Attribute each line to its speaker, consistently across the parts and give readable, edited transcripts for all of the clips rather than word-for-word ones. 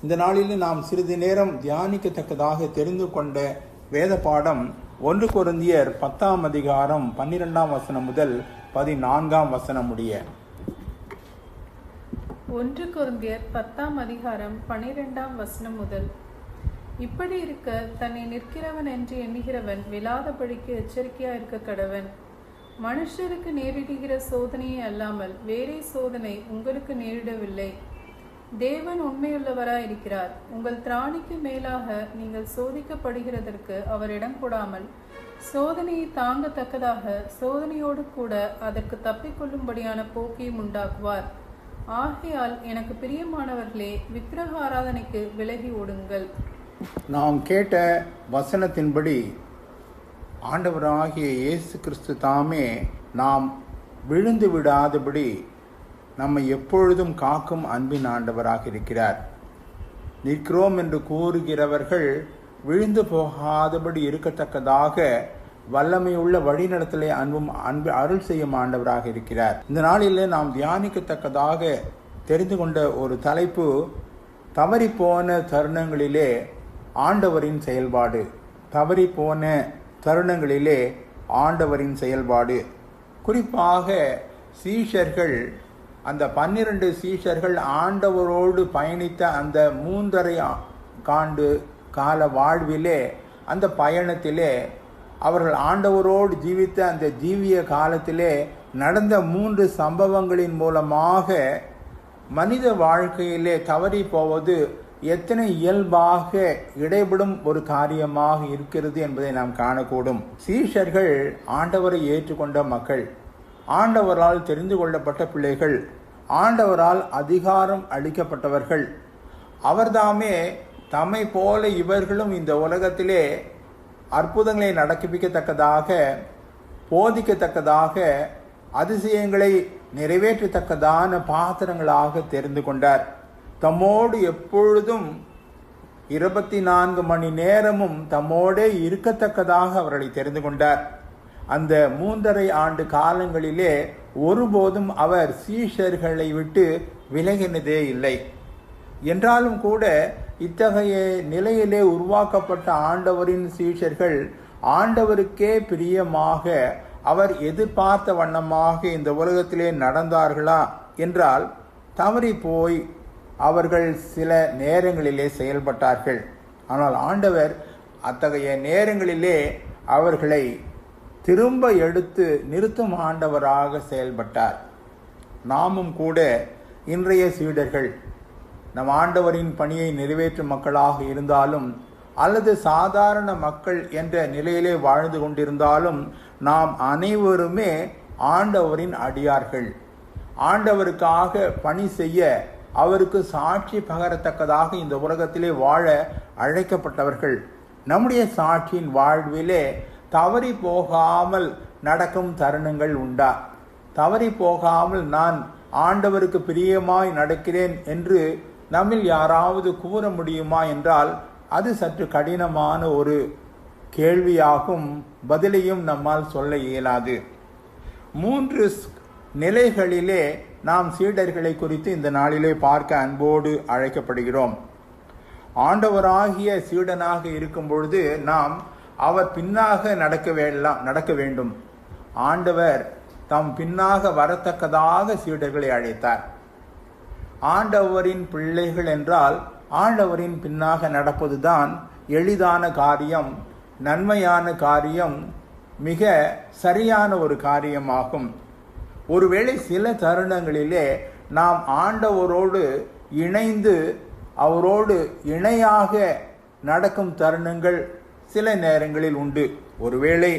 Speaker 1: இந்த நாளில் நாம் சிறிது நேரம் தியானிக்கத்தக்கதாக தெரிந்து கொண்ட வேத பாடம் 1 கொரிந்தியர் 10 அதிகாரம் 12 வசனம் முதல் 14 முடிய.
Speaker 2: 1 கொரிந்தியர் 10 அதிகாரம் 12 வசனம் முதல். இப்படி இருக்க தன்னை நிற்கிறவன் என்று எண்ணுகிறவன் விழாதபடிக்கு எச்சரிக்கையா இருக்க கடவன். மனுஷருக்கு நேரிடுகிற சோதனையே அல்லாமல் வேறே சோதனை உங்களுக்கு நேரிடவில்லை. தேவன் உண்மையுள்ளவராய் இருக்கிறார். உங்கள் திராணிக்கு மேலாக நீங்கள் சோதிக்கப்படுகிறதற்கு அவர் இடம் கொடாமல் சோதனையை தாங்கத்தக்கதாக சோதனையோடு கூட அதற்கு தப்பிக்கொள்ளும்படியான போக்கையும் உண்டாக்குவார். ஆகையால் எனக்கு பிரியமானவர்களே, விக்கிரக ஆராதனைக்கு விலகி ஓடுங்கள்.
Speaker 1: நாம் கேட்ட வசனத்தின்படி ஆண்டவராகிய இயேசு கிறிஸ்து தாமே நாம் விழுந்து விடாதபடி நம்மை எப்பொழுதும் காக்கும் அன்பின் ஆண்டவராக இருக்கிறார். நிற்கிறோம் என்று கூறுகிறவர்கள் விழுந்து போகாதபடி இருக்கத்தக்கதாக வல்லமையுள்ள வழிநடத்தலை அன்பு அருள் செய்யும் ஆண்டவராக இருக்கிறார். இந்த நாளில் நாம் தியானிக்கத்தக்கதாக தெரிந்து கொண்ட ஒரு தலைப்பு, தவறிப்போன தருணங்களிலே ஆண்டவரின் செயல்பாடு. தவறிப்போன தருணங்களிலே ஆண்டவரின் செயல்பாடு. குறிப்பாக சீஷர்கள், அந்த 12 சீஷர்கள் ஆண்டவரோடு பயணித்த அந்த 3½ ஆண்டு கால வாழ்விலே, அந்த பயணத்திலே, அவர்கள் ஆண்டவரோடு ஜீவித்த அந்த ஜீவிய காலத்திலே நடந்த 3 சம்பவங்களின் மூலமாக மனித வாழ்க்கையிலே தவறி போவது எத்தனை இயல்பாக இடைபடும் ஒரு காரியமாக இருக்கிறது என்பதை நாம் காணக்கூடும். சீஷர்கள் ஆண்டவரை ஏற்றுக்கொண்ட மக்கள், ஆண்டவரால் தெரிந்து கொள்ளப்பட்ட பிள்ளைகள், ஆண்டவரால் அதிகாரம் அளிக்கப்பட்டவர்கள். அவர்தாமே தம்மை போல இவர்களும் இந்த உலகத்திலே அற்புதங்களை நடப்பிக்கத்தக்கதாக, போதிக்கத்தக்கதாக, அதிசயங்களை நிறைவேற்றத்தக்கதான பாத்திரங்களாக தெரிந்து கொண்டார். தம்மோடு எப்பொழுதும் 24 மணி நேரமும் தம்மோடே இருக்கத்தக்கதாக அவர்களை தெரிந்து கொண்டார். அந்த 3½ ஆண்டு காலங்களிலே ஒருபோதும் அவர் சீஷர்களை விட்டு விலகினதே இல்லை. என்றாலும் கூட இத்தகைய நிலையிலே உருவாக்கப்பட்ட ஆண்டவரின் சீஷர்கள் ஆண்டவருக்கே பிரியமாக, அவர் எதிர்பார்த்த வண்ணமாக இந்த உலகத்திலே நடந்தார்களா என்றால் தவறி போய் அவர்கள் சில நேரங்களிலே செயல்பட்டார்கள். ஆனால் ஆண்டவர் அத்தகைய நேரங்களிலே அவர்களை திரும்ப எடுத்து நிறுத்தும் ஆண்டவராக செயல்பட்டார். நாமும் கூட இன்றைய சீடர்கள், நம் ஆண்டவரின் பணியை நிறைவேற்றும் மக்களாக இருந்தாலும் அல்லது சாதாரண மக்கள் என்ற நிலையிலே வாழ்ந்து கொண்டிருந்தாலும் நாம் அனைவருமே ஆண்டவரின் அடியார்கள். ஆண்டவருக்காக பணி செய்ய, அவருக்கு சாட்சி பகரத்தக்கதாக இந்த உலகத்திலே வாழ அழைக்கப்பட்டவர்கள். நம்முடைய சாட்சியின் வாழ்விலே தவறி போகாமல் நடக்கும் தருணங்கள் உண்டா? தவறி போகாமல் நான் ஆண்டவருக்கு பிரியமாய் நடக்கிறேன் என்று நம்மில் யாராவது கூற முடியுமா என்றால் அது சற்று கடினமான ஒரு கேள்வியாகும். பதிலையும் நம்மால் சொல்ல இயலாது. 3 நிலைகளிலே நாம் சீடர்களை குறித்து இந்த நாளிலே பார்க்க அன்போடு அழைக்கப்படுகிறோம். ஆண்டவராகிய சீடனாக இருக்கும் பொழுது நாம் அவர் பின்னாக நடக்க வேண்டும். ஆண்டவர் தம் பின்னாக வரத்தக்கதாக சீடர்களை அழைத்தார். ஆண்டவரின் பிள்ளைகள் என்றால் ஆண்டவரின் பின்னாக நடப்பதுதான் எளிதான காரியம், நன்மையான காரியம், மிக சரியான ஒரு காரியமாகும். ஒருவேளை சில தருணங்களிலே நாம் ஆண்டவரோடு இணைந்து அவரோடு இணையாக நடக்கும் தருணங்கள் சில நேரங்களில் உண்டு. ஒருவேளை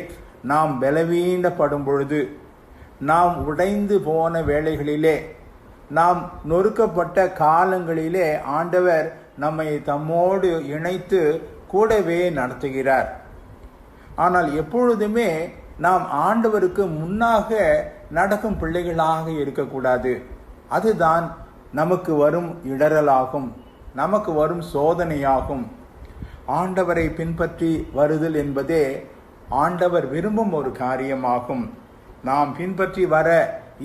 Speaker 1: நாம் பலவீனப்படும் பொழுது, நாம் உடைந்து போன வேளைகளிலே, நாம் நொறுக்கப்பட்ட காலங்களிலே ஆண்டவர் நம்மை தம்மோடு இணைத்து கூடவே நடத்துகிறார். ஆனால் எப்பொழுதுமே நாம் ஆண்டவருக்கு முன்னாக நடக்கும் பிள்ளைகளாக இருக்கக்கூடாது. அதுதான் நமக்கு வரும் இடரலாகும், நமக்கு வரும் சோதனையாகும். ஆண்டவரை பின்பற்றி வருதல் என்பதே ஆண்டவர் விரும்பும் ஒரு காரியமாகும். நாம் பின்பற்றி வர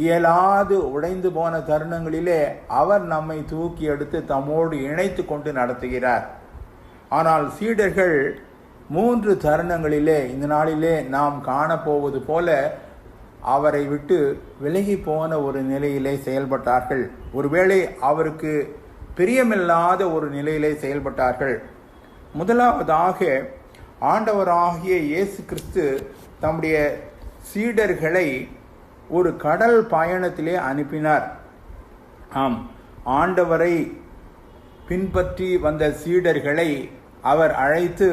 Speaker 1: இயலாது உடைந்து போன தருணங்களிலே அவர் நம்மை தூக்கி எடுத்து தம்மோடு இணைத்து கொண்டு நடத்துகிறார். ஆனால் சீடர்கள் 3 தருணங்களிலே இந்த நாளிலே நாம் காணப்போவது போல அவரை விட்டு விலகி போன ஒரு நிலையிலே செயல்பட்டார்கள். ஒருவேளை அவருக்கு பிரியமில்லாத ஒரு நிலையிலே செயல்பட்டார்கள். முதலாவதாக ஆண்டவராகிய இயேசு கிறிஸ்து தம்முடைய சீடர்களை ஒரு கடல் பயணத்திலே அனுப்பினார். ஆம், ஆண்டவரை பின்பற்றி வந்த சீடர்களை அவர் அழைத்து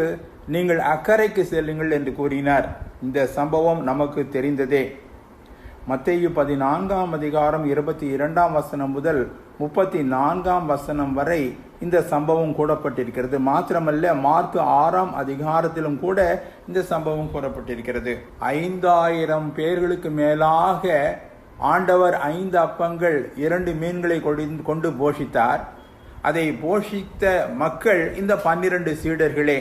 Speaker 1: நீங்கள் அக்கறைக்கு செல்லுங்கள் என்று கூறினார். இந்த சம்பவம் நமக்கு தெரிந்ததே. மத்தேயு 14ஆம் அதிகாரம் 22ஆம் வசனம் முதல் 34ஆம் வசனம் வரை இந்த சம்பவம் கூறப்பட்டிருக்கிறது. மாத்திரமல்ல, மார்க்கு 6ஆம் அதிகாரத்திலும் கூட இந்த சம்பவம் கூறப்பட்டிருக்கிறது. 5000 பேர்களுக்கு மேலாக ஆண்டவர் 5 அப்பங்கள் 2 மீன்களை கொண்டு போஷித்தார். அதை போஷித்த மக்கள் இந்த 12 சீடர்களே.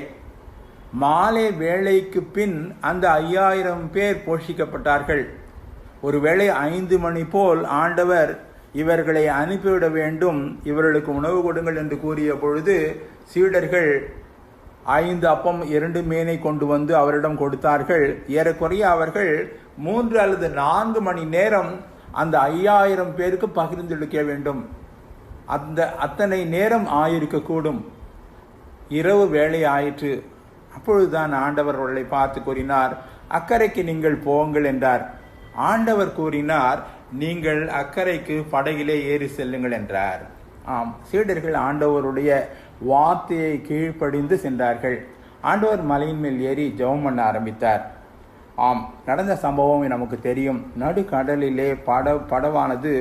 Speaker 1: மாலை வேளைக்கு பின் அந்த 5000 பேர் போஷிக்கப்பட்டார்கள். ஒருவேளை 5 மணி போல் ஆண்டவர் இவர்களை அனுப்பிவிட வேண்டும், இவர்களுக்கு உணவு கொடுங்கள் என்று கூறிய பொழுது சீடர்கள் 5 அப்பம் 2 மீனை கொண்டு வந்து அவரிடம் கொடுத்தார்கள். ஏறக்குறைய அவர்கள் 3 அல்லது 4 மணி நேரம் அந்த 5000 பேருக்கு பகிர்ந்தெடுக்க வேண்டும். அத்தனை நேரம் ஆயிருக்கக்கூடும். இரவு வேளை ஆயிற்று. அப்பொழுதுதான் ஆண்டவர் அவர்களை பார்த்து கூறினார், அக்கறைக்கு நீங்கள் போங்கள் என்றார். ஆண்டவர் கூறினார், நீங்கள் அக்கறைக்கு படகிலே ஏறி செல்லுங்கள் என்றார். ஆம், சீடர்கள் ஆண்டவருடைய வார்த்தையை கீழ்ப்படிந்து சென்றார்கள். ஆண்டவர் மலையின் மேல் ஏறி ஜெபம் பண்ண ஆரம்பித்தார். ஆம், நடந்த சம்பவம் நமக்கு தெரியும். நடுக்கடலிலே படவானது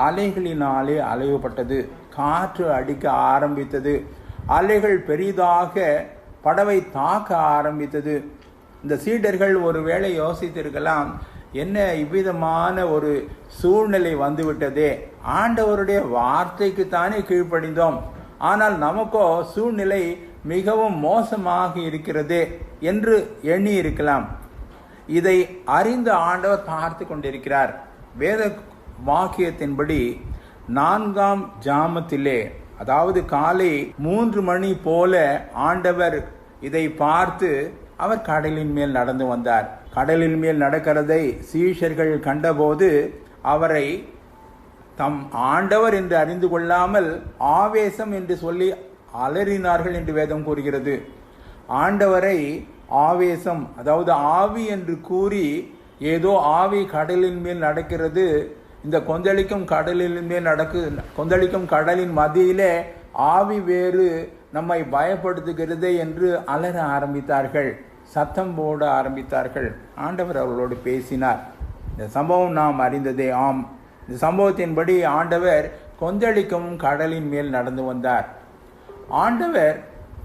Speaker 1: அலைகளினாலே அலைவுபட்டது. காற்று அடிக்க ஆரம்பித்தது. அலைகள் பெரிதாக படவை தாக்க ஆரம்பித்தது. இந்த சீடர்கள் ஒருவேளை யோசித்திருக்கலாம், என்ன இவ்விதமான ஒரு சூழ்நிலை வந்துவிட்டதே, ஆண்டவருடைய வார்த்தைக்கு தானே கீழ்ப்படிந்தோம், ஆனால் நமக்கோ சூழ்நிலை மிகவும் மோசமாக இருக்கிறதே என்று எண்ணி இருக்கலாம். இதை அறிந்த ஆண்டவர் பார்த்து கொண்டிருக்கிறார். வேத வாக்கியத்தின்படி 4ஆம் ஜாமத்திலே, அதாவது காலை 3 மணி போல ஆண்டவர் இதை பார்த்து அவர் கடலின் மேல் நடந்து வந்தார். கடலின் மேல் நடக்கிறதை சீஷர்கள் கண்டபோது அவரை தம் ஆண்டவர் என்று அறிந்து கொள்ளாமல் ஆவேசம் என்று சொல்லி அலறினார்கள் என்று வேதம் கூறுகிறது. ஆண்டவரை ஆவேசம், அதாவது ஆவி என்று கூறி, ஏதோ ஆவி கடலின் மேல் நடக்கிறது, இந்த கொந்தளிக்கும் கடலின் மேல் கொந்தளிக்கும் கடலின் மத்தியிலே ஆவி வேறு நம்மை பயப்படுத்துகிறது என்று அலற ஆரம்பித்தார்கள், சத்தம் போட ஆரம்பித்தார்கள். ஆண்டவர் அவர்களோடு பேசினார். இந்த சம்பவம் நாம் அறிந்ததே. ஆம், இந்த சம்பவத்தின்படி ஆண்டவர் கொந்தளிக்கும் கடலின் மேல் நடந்து வந்தார். ஆண்டவர்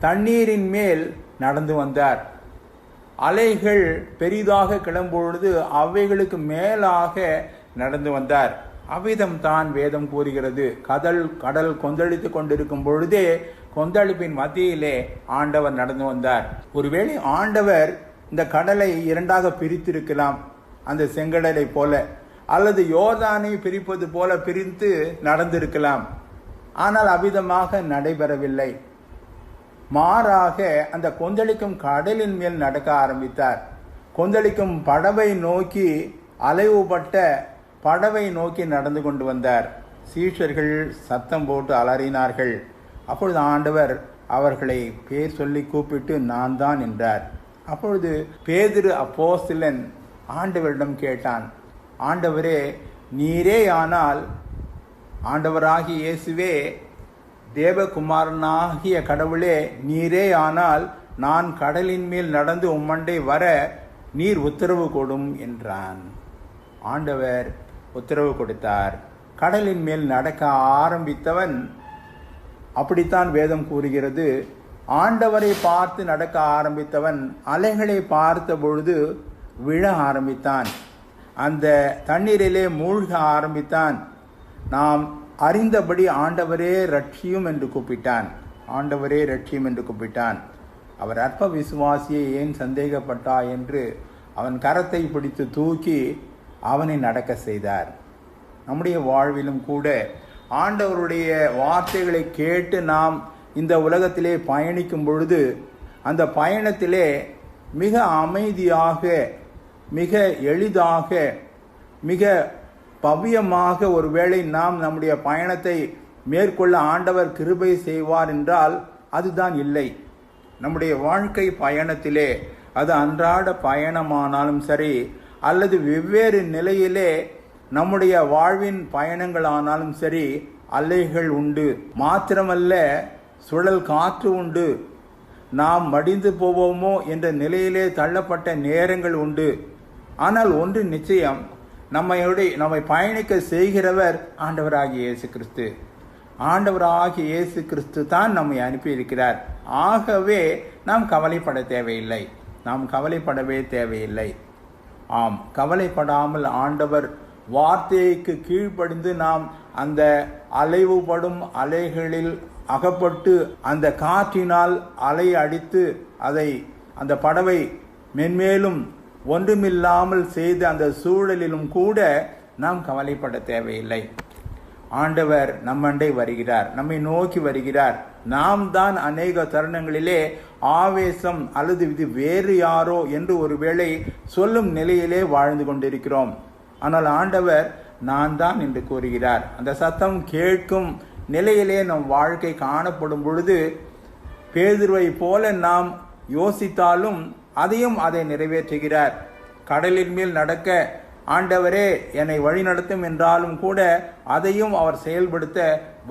Speaker 1: தண்ணீரின் மேல் நடந்து வந்தார். அலைகள் பெரிதாக கிளம்பொழுது அவைகளுக்கு மேலாக நடந்து வந்தார். அவ்விதம் தான் வேதம் கூறுகிறது. கடல் கொந்தளித்து கொண்டிருக்கும் பொழுதே கொந்தளிப்பின் மத்தியிலே ஆண்டவர் நடந்து வந்தார். ஒருவேளை ஆண்டவர் இந்த கடலை 2ஆக பிரித்திருக்கலாம், அந்த செங்கடலை போல, அல்லது யோர்தானை பிரிப்பது போல பிரித்து நடந்திருக்கலாம். ஆனால் அவ்விதமாக நடைபெறவில்லை. மாறாக அந்த கொந்தளிக்கும் கடலின் மேல் நடக்க ஆரம்பித்தார். கொந்தளிக்கும் படவை நோக்கி, அலைவுபட்ட படவை நோக்கி நடந்து கொண்டு வந்தார். சீஷர்கள் சத்தம் போட்டு அலறினார்கள். அப்பொழுது ஆண்டவர் அவர்களை பேர் சொல்லி கூப்பிட்டு நான் தான் என்றார். அப்பொழுது பேதுரு அப்போஸ்தலன் ஆண்டவரிடம் கேட்டான், ஆண்டவரே, நீரே ஆனால், ஆண்டவராகிய இயேசுவே, தேவகுமாரனாகிய கடவுளே, நீரே ஆனால் நான் கடலின் மேல் நடந்து உம்மண்டை வர நீர் உத்தரவு கொடும் என்றான். ஆண்டவர் உத்தரவு கொடுத்தார். கடலின் மேல் நடக்க ஆரம்பித்தவன், அப்படித்தான் வேதம் கூறுகிறது, ஆண்டவரை பார்த்து நடக்க ஆரம்பித்தவன் அலைகளை பார்த்த பொழுது விழ ஆரம்பித்தான். அந்த தண்ணீரிலே மூழ்க ஆரம்பித்தான். நாம் அறிந்தபடி ஆண்டவரே ரட்சியும் என்று கூப்பிட்டான். ஆண்டவரே ரட்சியும் என்று கூப்பிட்டான். அவர் அற்ப விசுவாசியை ஏன் சந்தேகப்பட்டா என்று அவன் கரத்தை பிடித்து தூக்கி அவனை நடக்க செய்தார். நம்முடைய வாழ்விலும் கூட ஆண்டவருடைய வார்த்தைகளை கேட்டு நாம் இந்த உலகத்திலே பயணிக்கும் பொழுது அந்த பயணத்திலே மிக அமைதியாக, மிக எளிதாக, மிக பவ்யமாக ஒருவேளை நாம் நம்முடைய பயணத்தை மேற்கொள்ள ஆண்டவர் கிருபை செய்வார் என்றால் அதுதான் இல்லை. நம்முடைய வாழ்க்கை பயணத்திலே அது அன்றாட பயணமானாலும் சரி, அல்லது வெவ்வேறு நிலையிலே நம்முடைய வாழ்வின் பயணங்களானாலும் சரி, அலைகள் உண்டு. மாத்திரமல்ல, சுழல் காற்று உண்டு. நாம் மடிந்து போவோமோ என்ற நிலையிலே தள்ளப்பட்ட நேரங்கள் உண்டு. ஆனால் ஒன்று நிச்சயம், நம்மை பயணிக்க செய்கிறவர் ஆண்டவராகிய இயேசு கிறிஸ்து. ஆண்டவராகிய இயேசு கிறிஸ்து தான் நம்மை அனுப்பியிருக்கிறார். ஆகவே நாம் கவலைப்பட தேவையில்லை. நாம் கவலைப்படவே தேவையில்லை. ஆம், கவலைப்படாமல் ஆண்டவர் வார்த்தைக்கு கீழ்ப்படிந்து நாம் அந்த அலைவுபடும் அலைகளில் அகப்பட்டு அந்த காற்றினால் அலை அடித்து அந்த படவை மென்மேலும் ஒன்றுமில்லாமல் செய்த அந்த சூழலிலும் கூட நாம் கவலைப்பட தேவையில்லை. ஆண்டவர் நம்மண்டை வருகிறார், நம்மை நோக்கி வருகிறார். நாம் தான் அநேக தருணங்களிலே ஆவேசம் அல்லது இது வேறு யாரோ என்று ஒருவேளை சொல்லும் நிலையிலே வாழ்ந்து கொண்டிருக்கிறோம். ஆனால் ஆண்டவர் நான் தான் என்று கூறுகிறார். அந்த சத்தம் கேட்கும் நிலையிலே நம் வாழ்க்கை காணப்படும் பொழுது பேதுருவை போல நாம் யோசித்தாலும் அதை நிறைவேற்றுகிறார். கடலின் மேல் நடக்க ஆண்டவரே என்னை வழி நடத்தும் என்றாலும் கூட அதையும் அவர் செயல்படுத்த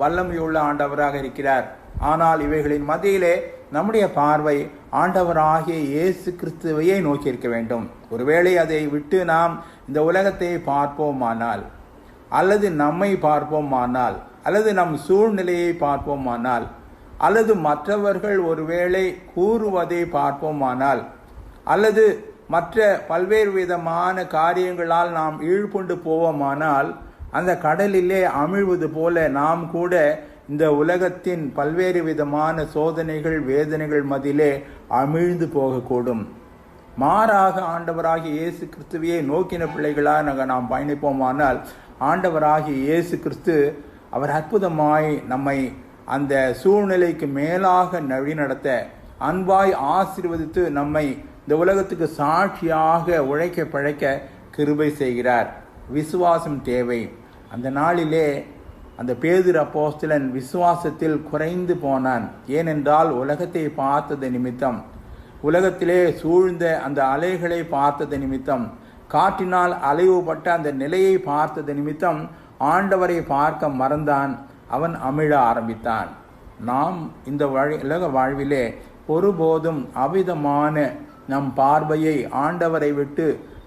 Speaker 1: வல்லமையுள்ள ஆண்டவராக இருக்கிறார். ஆனால் இவைகளின் மத்தியிலே நம்முடைய பார்வை ஆண்டவராகிய இயேசு கிறிஸ்துவையே நோக்கி இருக்க வேண்டும். ஒருவேளை அதை விட்டு நாம் இந்த உலகத்தை பார்ப்போமானால், அல்லது நம்மை பார்ப்போமானால், அல்லது நம் சூழ்நிலையை பார்ப்போமானால், அல்லது மற்றவர்கள் ஒருவேளை கூறுவதை பார்ப்போமானால், அல்லது மற்ற பல்வேறு விதமான காரியங்களால் நாம் ஈழ்கொண்டு போவோமானால், அந்த கடலிலே அமிழ்வது போல நாம் கூட இந்த உலகத்தின் பல்வேறு விதமான சோதனைகள் வேதனைகள் மத்தியிலே அமிழ்ந்து போகக்கூடும். மாறாக ஆண்டவராகிய இயேசு கிறிஸ்துவையே நோக்கின பிள்ளைகளாக நாம் பயணிப்போமானால், ஆண்டவராகிய இயேசு கிறிஸ்து அவர் அற்புதமாய் நம்மை அந்த சூழ்நிலைக்கு மேலாக வழிநடத்த, அன்பாய் ஆசீர்வதித்து நம்மை இந்த உலகத்துக்கு சாட்சியாக உழைக்க பிழைக்க கிருபை செய்கிறார். விசுவாசம் தேவை. அந்த நாளிலே அந்த பேதுரு அப்போஸ்தலன் விசுவாசத்தில் குறைந்து போனான். ஏனென்றால் உலகத்தை பார்த்தது நிமித்தம், உலகத்திலே சூழ்ந்த அந்த அலைகளை பார்த்தது நிமித்தம், காற்றினால் அலைவுபட்ட அந்த நிலையை பார்த்தது நிமித்தம் ஆண்டவரை பார்க்க மறந்தான். அவன் அமிழ ஆரம்பித்தான். நாம் இந்த உலக வாழ்விலே ஒருபோதும் அவிதமான நம் பார்வையை ஆண்டவரை விட்டு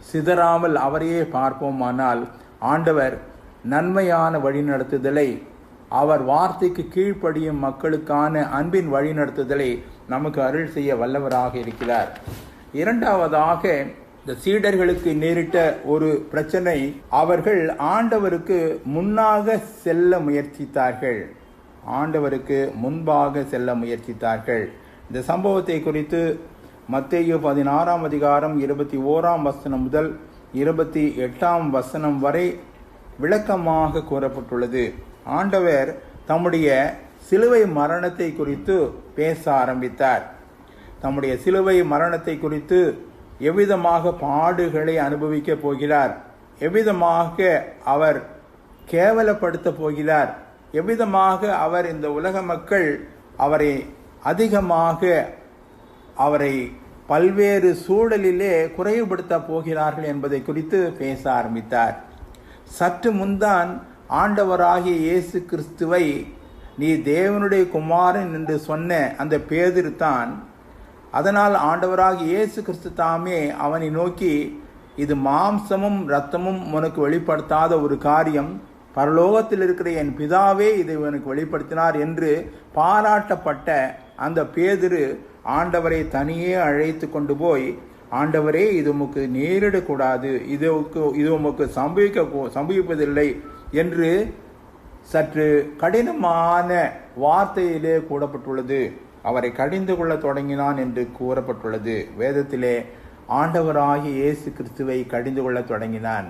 Speaker 1: சிதறாமல் அவரையே பார்ப்போமானால், ஆண்டவர் நன்மையான வழிநடத்துதலை, அவர் வார்த்தைக்கு கீழ்ப்படியும் மக்களுக்கான அன்பின் வழிநடத்துதலை நமக்கு அருள் செய்ய வல்லவராக இருக்கிறார். இரண்டாவதாக, இந்த சீடர்களுக்கு நேரிட்ட ஒரு பிரச்சனை, அவர்கள் ஆண்டவருக்கு முன்னாக செல்ல முயற்சித்தார்கள். ஆண்டவருக்கு முன்பாக செல்ல முயற்சித்தார்கள். இந்த சம்பவத்தை குறித்து மத்தேயு 16ஆம் அதிகாரம் 21ஆம் வசனம் முதல் 28ஆம் வசனம் வரை விளக்கமாக கூறப்பட்டுள்ளது. ஆண்டவர் தம்முடைய சிலுவை மரணத்தை குறித்து பேச ஆரம்பித்தார். தம்முடைய சிலுவை மரணத்தை குறித்து எவ்விதமாக பாடுகளை அனுபவிக்க போகிறார், எவ்விதமாக அவர் கேவலப்படுத்த போகிறார், எவ்விதமாக அவர் இந்த உலக மக்கள் அவரை அதிகமாக அவரை பல்வேறு சூழலிலே குறைவுபடுத்த போகிறார்கள் என்பதை குறித்து பேச ஆரம்பித்தார். சற்று முன்தான் ஆண்டவராகிய இயேசு கிறிஸ்துவை நீ தேவனுடைய குமாரன் என்று சொன்ன அந்த பேதுரு தான். அதனால் ஆண்டவராகிய இயேசு கிறிஸ்து தாமே அவனை நோக்கி, இது மாம்சமும் இரத்தமும் உனக்கு வெளிப்படுத்தாத ஒரு காரியம், பரலோகத்தில் இருக்கிற என் பிதாவே இதை உனக்கு வெளிப்படுத்தினார் என்று பாராட்டப்பட்ட அந்த பேதுரு ஆண்டவரை தனியே அழைத்து கொண்டு போய், ஆண்டவரே இது உமக்கு நேரிடக்கூடாது, இது உமக்கு சம்பவிப்பதில்லை என்று சற்று கடினமான வார்த்தையிலே கூறப்பட்டுள்ளது. அவரை கடிந்து கொள்ள தொடங்கினான் என்று கூறப்பட்டுள்ளது. வேதத்திலே ஆண்டவராகிய இயேசு கிறிஸ்துவை கடிந்து கொள்ள தொடங்கினான்.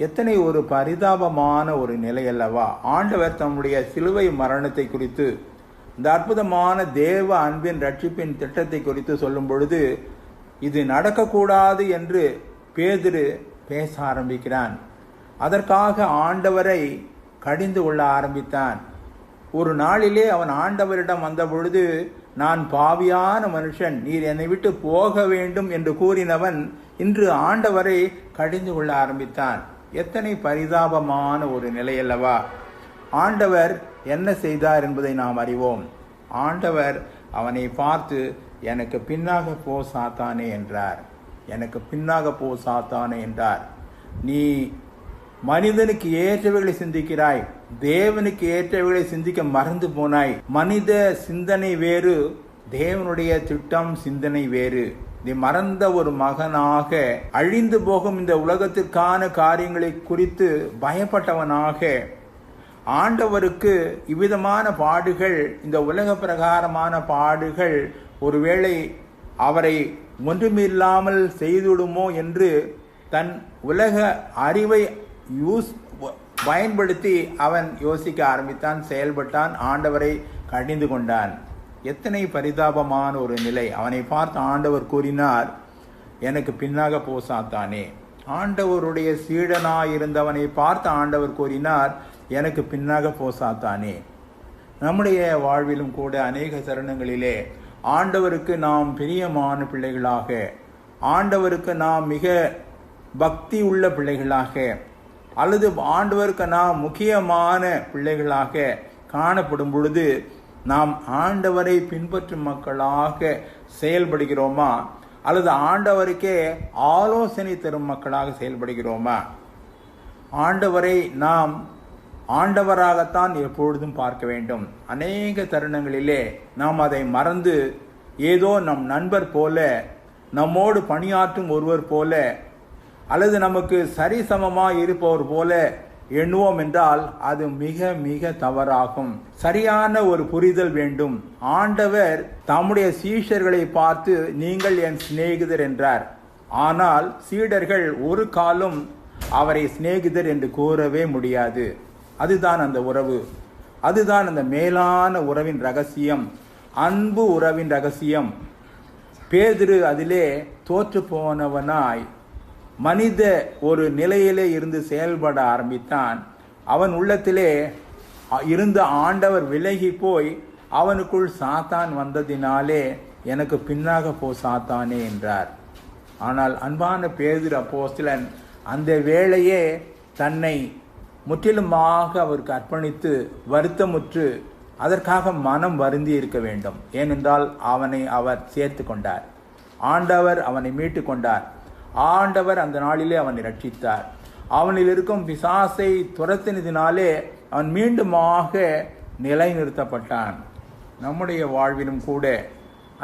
Speaker 1: எத்தனை ஒரு பரிதாபமான ஒரு நிலை அல்லவா! ஆண்டவர் தம்முடைய சிலுவை மரணத்தை குறித்து, இந்த அற்புதமான தேவ அன்பின் ரட்சிப்பின் திட்டத்தை குறித்து சொல்லும் பொழுது, இது நடக்கக்கூடாது என்று பேதுரு பேச ஆரம்பிக்கிறான். அதற்காக ஆண்டவரை கடிந்து கொள்ள ஆரம்பித்தான். ஒரு நாளிலே அவன் ஆண்டவரிடம் வந்த பொழுது, நான் பாவியான மனுஷன், நீர் என்னை விட்டு போக வேண்டும் என்று கூறினவன் இன்று ஆண்டவரை கடிந்து கொள்ள ஆரம்பித்தான். எத்தனை பரிதாபமான ஒரு நிலை அல்லவா! ஆண்டவர் என்ன செய்தார் என்பதை நாம் அறிவோம். ஆண்டவர் அவனை பார்த்து, எனக்கு பின்னாக போ சாத்தானே என்றார். எனக்கு பின்னாக போ சாத்தானே என்றார். நீ மனிதனுக்கு ஏற்றவைகளை சிந்திக்கிறாய், தேவனுக்கு ஏற்றவைகளை சிந்திக்க மறந்து போனாய். மனித சிந்தனை வேறு, தேவனுடைய திட்டம் சிந்தனை வேறு. நீ மறந்த ஒரு மகனாக, அழிந்து போகும் இந்த உலகத்திற்கான காரியங்களை குறித்து பயப்பட்டவனாக, ஆண்டவருக்கு இவ்விதமான பாடுகள், இந்த உலக பிரகாரமான பாடுகள் ஒருவேளை அவரை ஒன்றுமில்லாமல் செய்துவிடுமோ என்று தன் உலக அறிவை பயன்படுத்தி அவன் யோசிக்க ஆரம்பித்தான், செயல்பட்டான், ஆண்டவரை கடிந்து கொண்டான். எத்தனை பரிதாபமான ஒரு நிலை! அவனை பார்த்து ஆண்டவர் கூறினார், எனக்கு பின்னாக போ சாத்தானே. ஆண்டவருடைய சீடனாயிருந்தவனை பார்த்து ஆண்டவர் கூறினார், எனக்கு பின்னாக போ சாத்தானே. நம்முடைய வாழ்விலும் கூட அநேக தருணங்களிலே ஆண்டவருக்கு நாம் பிரியமான பிள்ளைகளாக, ஆண்டவருக்கு நாம் மிக பக்தி உள்ள பிள்ளைகளாக, அல்லது ஆண்டவருக்கு நாம் முக்கியமான பிள்ளைகளாக காணப்படும் பொழுது, நாம் ஆண்டவரை பின்பற்றும் மக்களாக செயல்படுகிறோமா, அல்லது ஆண்டவருக்கே ஆலோசனை தரும் மக்களாக செயல்படுகிறோமா? ஆண்டவரை நாம் ஆண்டவராகத்தான் எப்பொழுதும் பார்க்க வேண்டும். அநேக தருணங்களிலே நாம் அதை மறந்து, ஏதோ நம் நண்பர் போல, நம்மோடு பணியாற்றும் ஒருவர் போல, அல்லது நமக்கு சரிசமமாக இருப்பவர் போல எண்ணுவோம் என்றால் அது மிக மிக தவறாகும். சரியான ஒரு புரிதல் வேண்டும். ஆண்டவர் தம்முடைய சீஷர்களை பார்த்து, நீங்கள் என் சிநேகிதர் என்றார். ஆனால் சீடர்கள் ஒரு காலம் அவரை சிநேகிதர் என்று கூறவே முடியாது. அதுதான் அந்த உறவு, அதுதான் அந்த மேலான உறவின் ரகசியம், அன்பு உறவின் ரகசியம். பேதுரு அதிலே தோற்று போனவனாய் மனித ஒரு நிலையிலே இருந்து செயல்பட ஆரம்பித்தான். அவன் உள்ளத்திலே இருந்த ஆண்டவர் விலகி போய் அவனுக்குள் சாத்தான் வந்ததினாலே, எனக்கு பின்னாக போ சாத்தானே என்றார். ஆனால் அன்பான பேதுரு அப்போஸ்தலன் அந்த வேளையே தன்னை முற்றிலுமாக அவருக்கு அர்ப்பணித்து வருத்தமுற்று அதற்காக மனம் வருந்தி இருக்க வேண்டும். ஏனென்றால் அவனை அவர் சேர்த்து கொண்டார். ஆண்டவர் அவனை மீட்டு கொண்டார். ஆண்டவர் அந்த நாளிலே அவனை ரட்சித்தார். அவனில் இருக்கும் பிசாசை துரத்தினதினாலே அவன் மீண்டுமாக நிலைநிறுத்தப்பட்டான். நம்முடைய வாழ்விலும் கூட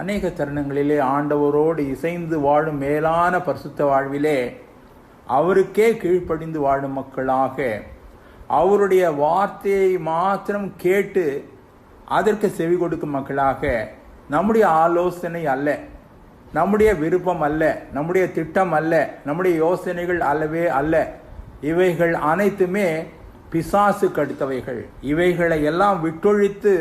Speaker 1: அநேக தருணங்களிலே ஆண்டவரோடு இசைந்து வாழும் மேலான பரிசுத்த வாழ்விலே அவருக்கே கீழ்ப்படிந்து வாழும் மக்களாக, அவருடைய வார்த்தையை மாத்திரம் கேட்டு அதற்கு செவி கொடுக்கும் மக்களாக, நம்முடைய ஆலோசனை அல்ல, நம்முடைய விருப்பம் அல்ல, நம்முடைய திட்டம் அல்ல, நம்முடைய யோசனைகள் அல்லவே அல்ல, இவைகள் அனைத்துமே பிசாசுக்கு அடுத்தவைகள். இவைகளை எல்லாம் விட்டொழித்து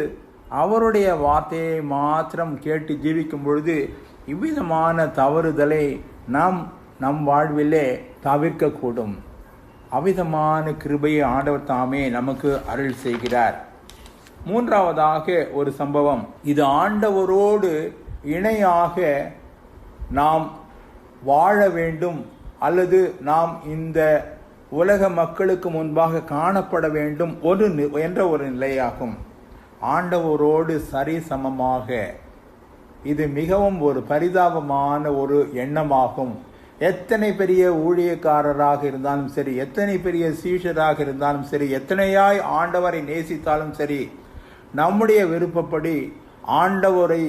Speaker 1: அவருடைய வார்த்தையை மாத்திரம் கேட்டு ஜீவிக்கும் பொழுது இவ்விதமான தவறுதலை நம் வாழ்விலே தவிர்க்கக்கூடும். அவ்விதமான கிருபையை ஆண்டவர் தாமே நமக்கு அருள் செய்கிறார். மூன்றாவதாக ஒரு சம்பவம், இது ஆண்டவரோடு இணையாக நாம் வாழ வேண்டும், அல்லது நாம் இந்த உலக மக்களுக்கு முன்பாக காணப்பட வேண்டும் என்ற ஒரு நிலையாகும். ஆண்டவரோடு சரி சமமாக, இது மிகவும் ஒரு பரிதாபமான ஒரு எண்ணமாகும். எத்தனை பெரிய ஊழியக்காரராக இருந்தாலும் சரி, எத்தனை பெரிய சீஷராக இருந்தாலும் சரி, எத்தனையாய் ஆண்டவரை நேசித்தாலும் சரி, நம்முடைய விருப்பப்படி ஆண்டவரை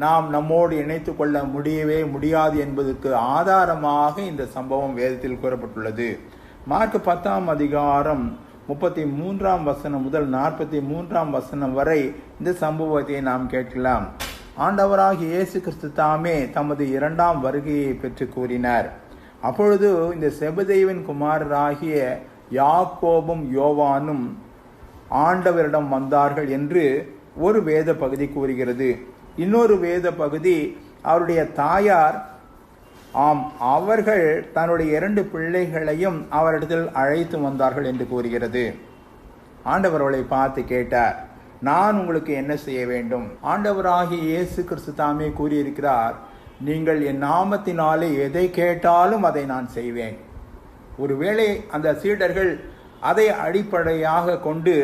Speaker 1: நாம் நம்மோடு இணைத்து கொள்ள முடியவே முடியாது என்பதற்கு ஆதாரமாக இந்த சம்பவம் வேதத்தில் கூறப்பட்டுள்ளது. மார்க் 10ஆம் அதிகாரம் 33ஆம் வசனம் முதல் 43ஆம் வசனம் வரை இந்த சம்பவத்தை நாம் கேட்கலாம். ஆண்டவராகிய இயேசு கிறிஸ்து தாமே தமது 2ஆம் வருகையை பெற்று கூறினார். அப்பொழுது இந்த செபதேயுவின் குமாரராகிய யாக்கோபும் யோவானும் ஆண்டவரிடம் வந்தார்கள் என்று ஒரு வேத பகுதி கூறுகிறது. இன்னொரு வேத பகுதி அவருடைய தாயார் அவர்கள் தன்னுடைய 2 பிள்ளைகளையும் அவரிடத்தில் அழைத்து வந்தார்கள் என்று கூறுகிறது. ஆண்டவர் அவளை பார்த்து கேட்டார், நான் உங்களுக்கு என்ன செய்ய வேண்டும்? ஆண்டவராகிய இயேசு கிறிஸ்து தாமே கூறியிருக்கிறார், நீங்கள் என் நாமத்தினாலே எதை கேட்டாலும் அதை நான் செய்வேன். ஒருவேளை அந்த சீடர்கள் அதை அடிப்படையாக கொண்டு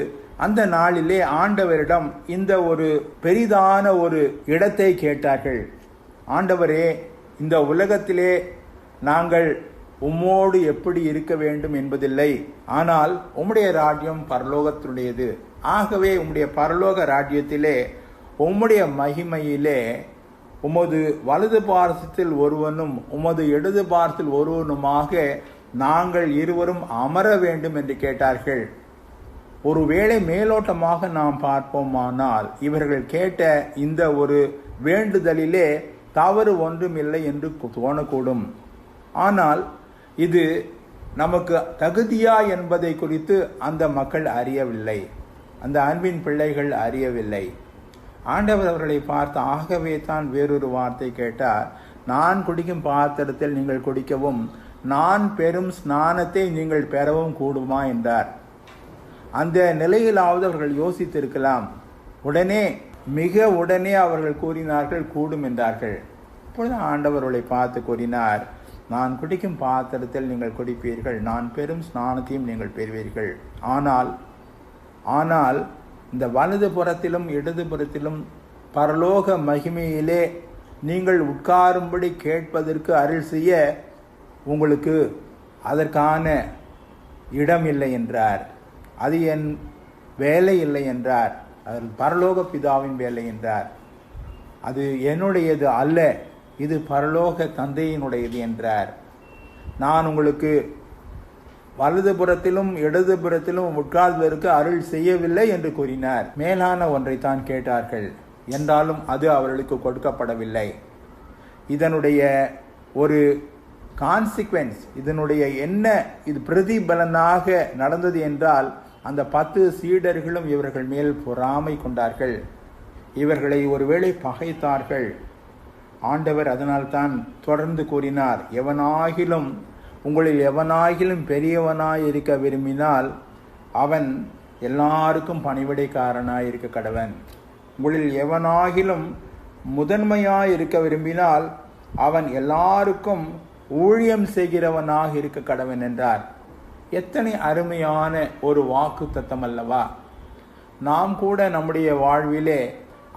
Speaker 1: அந்த நாளிலே ஆண்டவரிடம் இந்த ஒரு பெரிதான ஒரு இடத்தை கேட்டார்கள். ஆண்டவரே, இந்த உலகத்திலே நாங்கள் உம்மோடு எப்படி இருக்க வேண்டும் என்பதில்லை, ஆனால் உம்முடைய ராஜ்யம் பரலோகத்துடையது. ஆகவே உம்முடைய பரலோக ராஜ்யத்திலே உம்முடைய மகிமையிலே உமது வலது பார்சத்தில் ஒருவனும் உமது இடது பார்சத்தில் ஒருவனுமாக நாங்கள் இருவரும் அமர வேண்டும் என்று கேட்டார்கள். ஒருவேளை மேலோட்டமாக நாம் பார்ப்போமானால் இவர்கள் கேட்ட இந்த ஒரு வேண்டுதலிலே தவறு ஒன்றுமில்லை என்று தோணக்கூடும். ஆனால் இது நமக்கு தகுதியா என்பதை குறித்து அந்த மக்கள் அறியவில்லை, அந்த அன்பின் பிள்ளைகள் அறியவில்லை. ஆண்டவர் அவர்களை பார்த்து, ஆகவே தான் வேறொரு வார்த்தை கேட்டார், நான் குடிக்கும் பாத்திரத்தில் நீங்கள் குடிக்கவும் நான் பெறும் ஸ்நானத்தை நீங்கள் பெறவும் கூடுமா என்றார். அந்த நிலையிலாவது அவர்கள் யோசித்திருக்கலாம். உடனே அவர்கள் கூறினார்கள், கூடும் என்றார்கள். இப்பொழுது ஆண்டவர்களை பார்த்து கூறினார், நான் குடிக்கும் பாத்திரத்தில் நீங்கள் குடிப்பீர்கள், நான் பெறும் ஸ்நானத்தையும் நீங்கள் பெறுவீர்கள். ஆனால் இந்த வலது புறத்திலும் இடது புறத்திலும் பரலோக மகிமையிலே நீங்கள் உட்காரும்படி கேட்பதற்கு அருள் செய்ய உங்களுக்கு அதற்கான இடம் இல்லை என்றார். அது என் வேலை இல்லை என்றார். அது பரலோக பிதாவின் வேலை என்றார். அது என்னுடையது அல்ல, இது பரலோக தந்தையினுடையது என்றார். நான் உங்களுக்கு வலது புறத்திலும் இடது புறத்திலும் உட்கார்வதற்கு அருள் செய்யவில்லை என்று கூறினார். மேலான ஒன்றை தான் கேட்டார்கள், என்றாலும் அது அவர்களுக்கு கொடுக்கப்படவில்லை. இதனுடைய ஒரு கான்சிக்வென்ஸ், இதனுடைய என்ன இது பிரதிபலனாக நடந்தது என்றால், அந்த 10 சீடர்களும் இவர்கள் மேல் பொறாமை கொண்டார்கள், இவர்களை ஒருவேளை பகைத்தார்கள். ஆண்டவர் அதனால்தான் தொடர்ந்து கூறினார், உங்களில் எவனாகிலும் பெரியவனாய் இருக்க விரும்பினால் அவன் எல்லாருக்கும் பணிவிடைக்காரனாய் இருக்க கடவன். உங்களில் எவனாகிலும் முதன்மையாய் இருக்க விரும்பினால் அவன் எல்லாருக்கும் ஊழியம் செய்கிறவனாக இருக்க கடவன் என்றார். எத்தனை அருமையான ஒரு வாக்கு தத்தம் அல்லவா! நாம் கூட நம்முடைய வாழ்விலே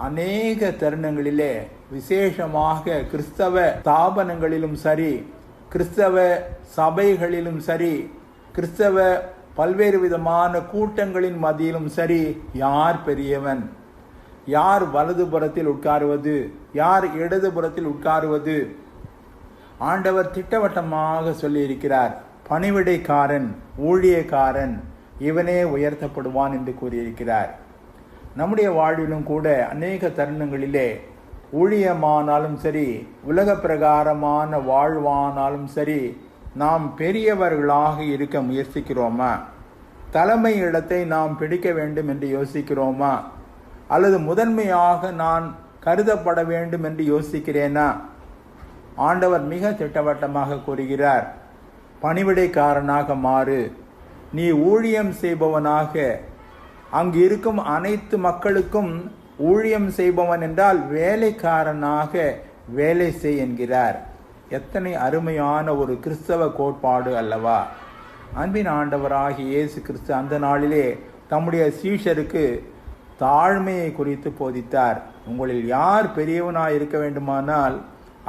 Speaker 1: அநேக தருணங்களிலே, விசேஷமாக கிறிஸ்தவ ஸ்தாபனங்களிலும் சரி, கிறிஸ்தவ சபைகளிலும் சரி, கிறிஸ்தவ பல்வேறு விதமான கூட்டங்களின் மத்தியிலும் சரி, யார் பெரியவன், யார் வலது புறத்தில் உட்காருவது, யார் இடது புறத்தில் உட்காருவது, ஆண்டவர் திட்டவட்டமாக சொல்லி இருக்கிறார். பணிவிடைக்காரன், ஊழியக்காரன் இவனே உயர்த்தப்படுவான் என்று கூறியிருக்கிறார். நம்முடைய வாழ்விலும் கூட அநேக தருணங்களிலே ஊழியமானாலும் சரி, உலக பிரகாரமான வாழ்வானாலும் சரி, நாம் பெரியவர்களாக இருக்க முயற்சிக்கிறோமா? தலைமை இடத்தை நாம் பிடிக்க வேண்டும் என்று யோசிக்கிறோமா? அல்லது முதன்மையாக நான் கருதப்பட வேண்டும் என்று யோசிக்கிறேனா? ஆண்டவர் மிக திட்டவட்டமாக கூறுகிறார், பணிவிடைக்காரனாக மாறு, நீ ஊழியம் செய்பவனாக, அங்கு இருக்கும் அனைத்து மக்களுக்கும் ஊழியம் செய்பவன் என்றால் வேலைக்காரனாக வேலை செய் என்கிறார். எத்தனை அருமையான ஒரு கிறிஸ்தவ கோட்பாடு அல்லவா! அன்பின் ஆண்டவராகிய இயேசு கிறிஸ்து அந்த நாளிலே தம்முடைய சீஷருக்கு தாழ்மையை குறித்து போதித்தார். உங்களில் யார் பெரியவனாய் இருக்க வேண்டுமானால்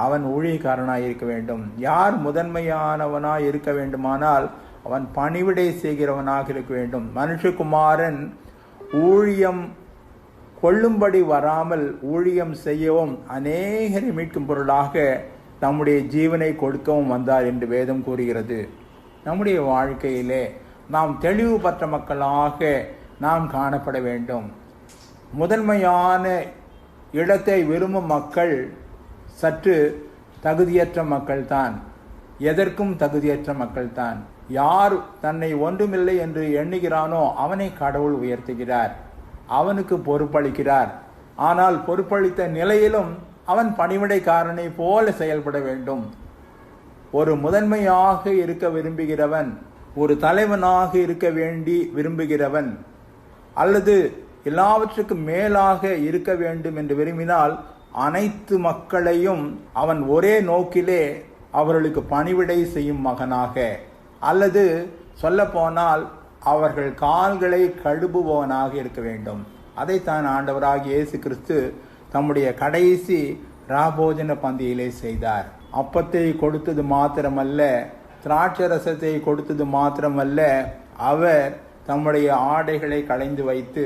Speaker 1: அவன் ஊழியக்காரனாய் இருக்க வேண்டும், யார் முதன்மையானவனாய் இருக்க வேண்டுமானால் அவன் பணிவிடை செய்கிறவனாக இருக்க வேண்டும். மனுஷகுமாரன் ஊழியம் கொள்ளும்படி வராமல் ஊழியம் செய்யவும் அநேகரை மீட்கும் பொருளாக தம்முடைய ஜீவனை கொடுக்கவும் வந்தார் என்று வேதம் கூறுகிறது. நம்முடைய வாழ்க்கையிலே நாம் தெளிவு பெற்ற மக்களாக நாம் காணப்பட வேண்டும். முதன்மையான இடத்தை விரும்பும் மக்கள் சற்று தகுதியற்ற மக்கள்தான், எதற்கும் தகுதியற்ற மக்கள்தான். யார் தன்னை ஒன்றுமில்லை என்று எண்ணுகிறானோ அவனை கடவுள் உயர்த்துகிறார், அவனுக்கு பொறுப்பளிக்கிறார். ஆனால் பொறுப்பளித்த நிலையிலும் அவன் பணிவிடைக்காரனை போல செயல்பட வேண்டும். ஒரு முதன்மையாக இருக்க விரும்புகிறவன், ஒரு தலைவனாக இருக்க வேண்டி விரும்புகிறவன், அல்லது எல்லாவற்றுக்கும் மேலாக இருக்க வேண்டும் என்று விரும்பினால் அனைத்து மக்களையும் அவன் ஒரே நோக்கிலே அவர்களுக்கு பணிவிடை செய்யும் மகனாக, அல்லது சொல்லப்போனால் அவர்கள் கால்களை கழுவுபவனாக இருக்க வேண்டும். அதைத்தான் ஆண்டவராகிய இயேசு கிறிஸ்து தம்முடைய கடைசி ராபோஜன பந்தியிலே செய்தார். அப்பத்தை கொடுத்தது மாத்திரமல்ல, திராட்சரசத்தை கொடுத்தது மாத்திரமல்ல, அவர் தம்முடைய ஆடைகளை களைந்து வைத்து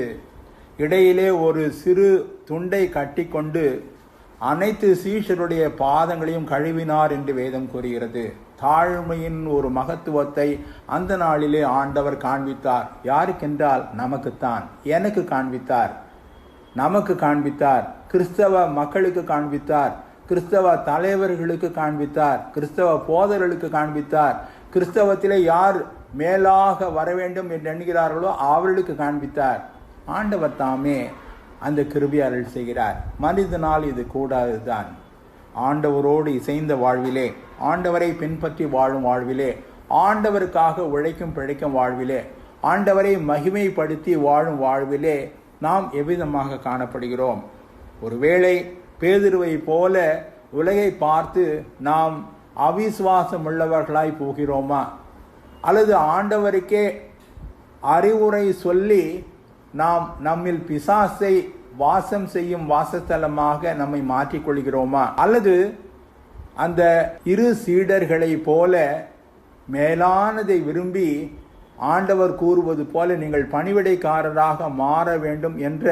Speaker 1: இடையிலே ஒரு சிறு துண்டை கட்டி கொண்டு அனைத்து சீஷருடைய பாதங்களையும் கழுவினார் என்று வேதம் கூறுகிறது. தாழ்மையின் ஒரு மகத்துவத்தை அந்த நாளிலே ஆண்டவர் காண்பித்தார். யாருக்கென்றால் நமக்குத்தான், எனக்கு காண்பித்தார், நமக்கு காண்பித்தார், கிறிஸ்தவ மக்களுக்கு காண்பித்தார், கிறிஸ்தவ தலைவர்களுக்கு காண்பித்தார், கிறிஸ்தவ போதர்களுக்கு காண்பித்தார். கிறிஸ்தவத்திலே யார் மேலாக வர வேண்டும் என்று எண்ணுகிறார்களோ அவர்களுக்கு காண்பித்தார். ஆண்டவர் தாமே அந்த கிருபையை அருள் செய்கிறார். மனிதனால் இது கூடாதுதான். ஆண்டவரோடு இசைந்த வாழ்விலே, ஆண்டவரை பின்பற்றி வாழும் வாழ்விலே, ஆண்டவருக்காக உழைக்கும் பிழைக்கும் வாழ்விலே, ஆண்டவரை மகிமைப்படுத்தி வாழும் வாழ்விலே நாம் எவ்விதமாக காணப்படுகிறோம்? ஒருவேளை பேதுருவை போல உலகை பார்த்து நாம் அவிசுவாசம் உள்ளவர்களாய் போகிறோமா? அல்லது ஆண்டவருக்கே அறிவுரை சொல்லி நாம் நம்மில் பிசாசை வாசம் செய்யும் வாசஸ்தலமாக நம்மை மாற்றிக்கொள்கிறோமா? அல்லது அந்த இரு சீடர்களை போல மேலானதை விரும்பி ஆண்டவர் கூறுவது போல நீங்கள் பணிவிடைக்காரராக மாற வேண்டும் என்ற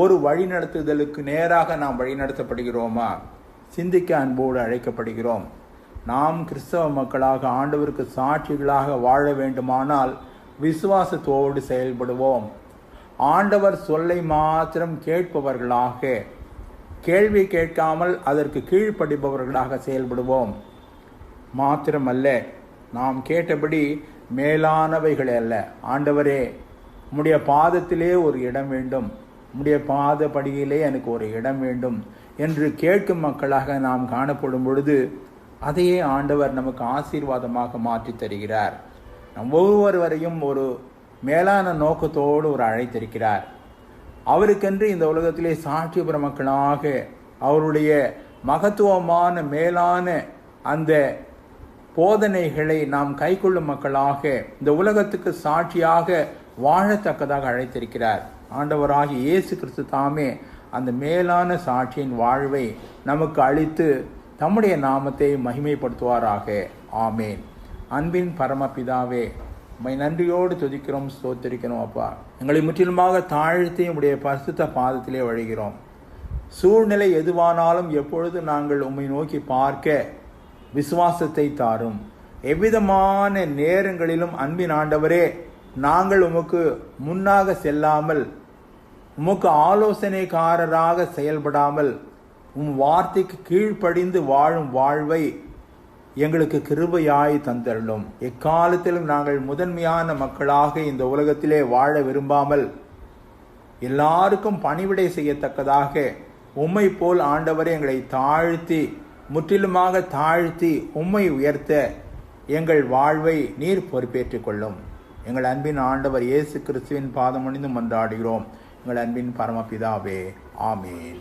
Speaker 1: ஒரு வழிநடத்துதலுக்கு நேராக நாம் வழிநடத்தப்படுகிறோமா? சிந்திக்க அன்போடு அழைக்கப்படுகிறோம். நாம் கிறிஸ்தவ மக்களாக ஆண்டவருக்கு சாட்சிகளாக வாழ வேண்டுமானால் விசுவாசத்தோடு செயல்படுவோம். ஆண்டவர் சொல்லை மாத்திரம் கேட்பவர்களாக, கேள்வி கேட்காமல் அதற்கு கீழ்ப்படிப்பவர்களாக செயல்படுவோம். மாத்திரமல்ல, நாம் கேட்டபடி மேலானவைகள் அல்ல, ஆண்டவரே உம்முடைய பாதத்திலே ஒரு இடம் வேண்டும், உம்முடைய பாத படியிலே எனக்கு ஒரு இடம் வேண்டும் என்று கேட்கும் மக்களாக நாம் காணப்படும் பொழுது அதையே ஆண்டவர் நமக்கு ஆசீர்வாதமாக மாற்றி தருகிறார். நம் ஒவ்வொருவரையும் ஒரு மேலான நோக்கத்தோடு ஒரு அழைத்திருக்கிறார். அவருக்கென்று இந்த உலகத்திலே சாட்சி பெறும் மக்களாக அவருடைய மகத்துவமான மேலான அந்த போதனைகளை நாம் கைக்கொள்ளும் மக்களாக இந்த உலகத்துக்கு சாட்சியாக வாழத்தக்கதாக அழைத்திருக்கிறார். ஆண்டவராகிய இயேசு கிறிஸ்து தாமே அந்த மேலான சாட்சியின் வாழ்வை நமக்கு அளித்து தம்முடைய நாமத்தை மகிமைப்படுத்துவாராக. ஆமேன். அன்பின் பரமபிதாவே, உம்மை நன்றியோடு துதிக்கிறோம், ஸ்தோத்திரிக்கிறோம். அப்பா, எங்களை முற்றிலுமாக தாழ்த்தி உம்முடைய பரிசுத்த பாதத்திலே வழிகிறோம். சூழ்நிலை எதுவானாலும் எப்பொழுது நாங்கள் உம்மை நோக்கி பார்க்க விசுவாசத்தை தாரும். எவ்விதமான நேரங்களிலும் அன்பின் ஆண்டவரே, நாங்கள் உமக்கு முன்னாக செல்லாமல், உமக்கு ஆலோசனைக்காரராக செயல்படாமல், உம் வார்த்தைக்கு கீழ்ப்படிந்து வாழும் வாழ்வை எங்களுக்கு கிருபையாய் தந்தருளும். எக்காலத்திலும் நாங்கள் முதன்மையான மக்களாக இந்த உலகத்திலே வாழ விரும்பாமல் எல்லாருக்கும் பணிவிடை செய்யத்தக்கதாக உம்மை போல் ஆண்டவரை எங்களை தாழ்த்தி, முற்றிலுமாக தாழ்த்தி உம்மை உயர்த்த எங்கள் வாழ்வை நீர் பொறுப்பேற்றுக் கொள்ளும். எங்கள் அன்பின் ஆண்டவர் இயேசு கிறிஸ்துவின் பாதமணிந்து மன்றாடுகிறோம். எங்கள் அன்பின் பரமபிதாவே. ஆமேன்.